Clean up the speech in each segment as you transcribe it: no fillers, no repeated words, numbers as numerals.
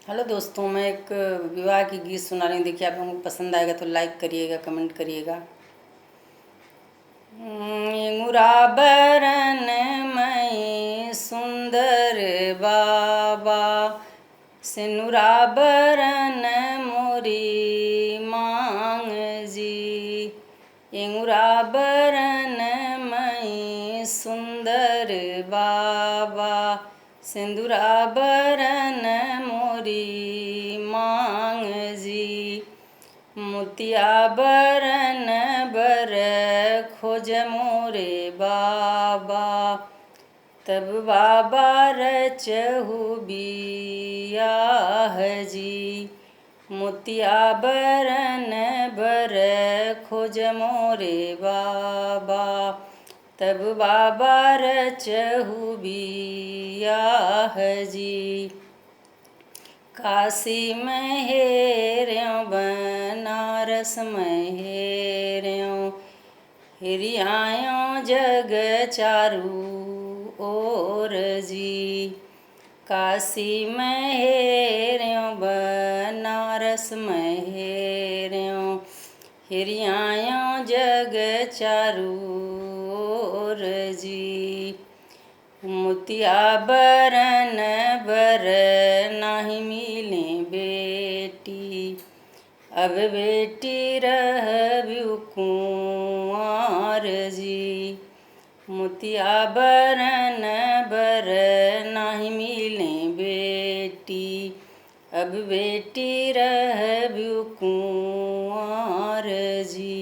Hello दोस्तों, मैं एक विवाह की गीत सुना रही हूँ। देखिए, आप लोगों को पसंद आएगा तो लाइक करिएगा, कमेंट करिएगा। मुरा बरन मई सुंदर बाबा, सिनुरा बरन मोरी मांग जी। एंगुरा बरन मई सुंदर बाबा, सिंदूरा बरन मोरी मांग जी। मोतिया बरन बर खोज मोरे बाबा, तब बाबा रचहु बियाह जी। मोतिया बरन बर खोज मोरे बाबा, तब बाबा रचहु बियाह जी। काशी में हेर्यों बनारस में हेर्यों, हिरियायों जग चारू ओर जी। काशी में हेर्यों बनारस में हेर्यों, हिरियायों जग चारू ओर जी। मोतिया बरन बर नाही मिले बेटी, अब बेटी रहबु कुंवर जी। मोतिया बरन बर नाही मिले बेटी, अब बेटी रहबु कुंवर जी।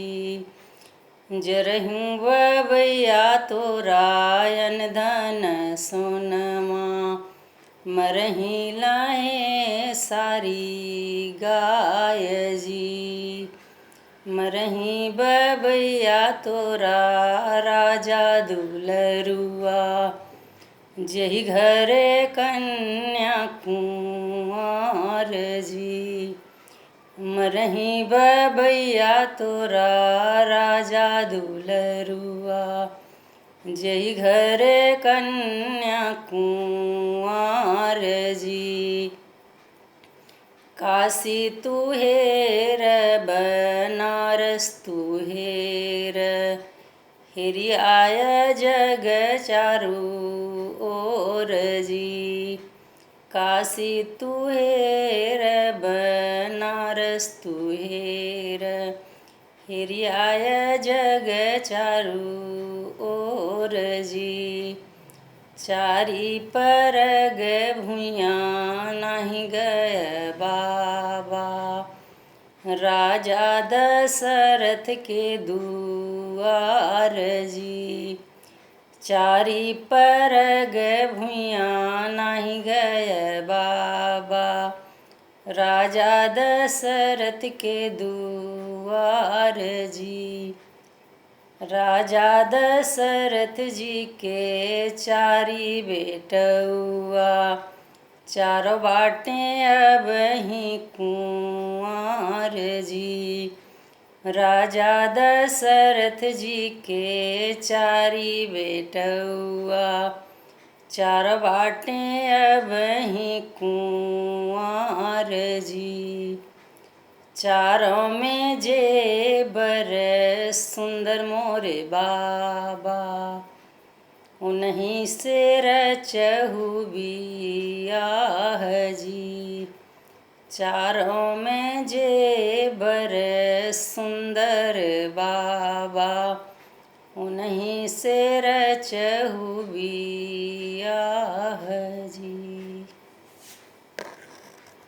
जरहूँ बबैया तोरायन धन सोनमा, मरही लाए सारी गाय जी। मरही बबैया तोरा राजा दुलरुआ, जही घरे कन्या कुंवर जी। मरही बबैया तोरा राजा दुलरुआ, जही घरे कन्या कुंवर जी। काशी तू हेर बनारस तू हेर, हिरियाय जग चारू ओर जी। काशी तू हेर बनारस तू हेर, हिरियाय जग चारू ओर जी। चारी परग भुइया नहीं गए बाबा, राजा दशरथ के दुआर जी। चारी परग भुइया नहीं गए बाबा, राजा दशरथ के दुआर जी। राजा दशरथ जी के चारी बेटउआ, चारों बाटे अब ही कुंवर जी। राजा दशरथ जी के चारी बेटउआ, चारों बाटे अब ही कुंवर जी। चारों में जेबर सुंदर मोरे बाबा, उन्हीं से रचहु बियाह जी। चारों में जेबर सुंदर बाबा, उन्हीं से रचहु बियाह।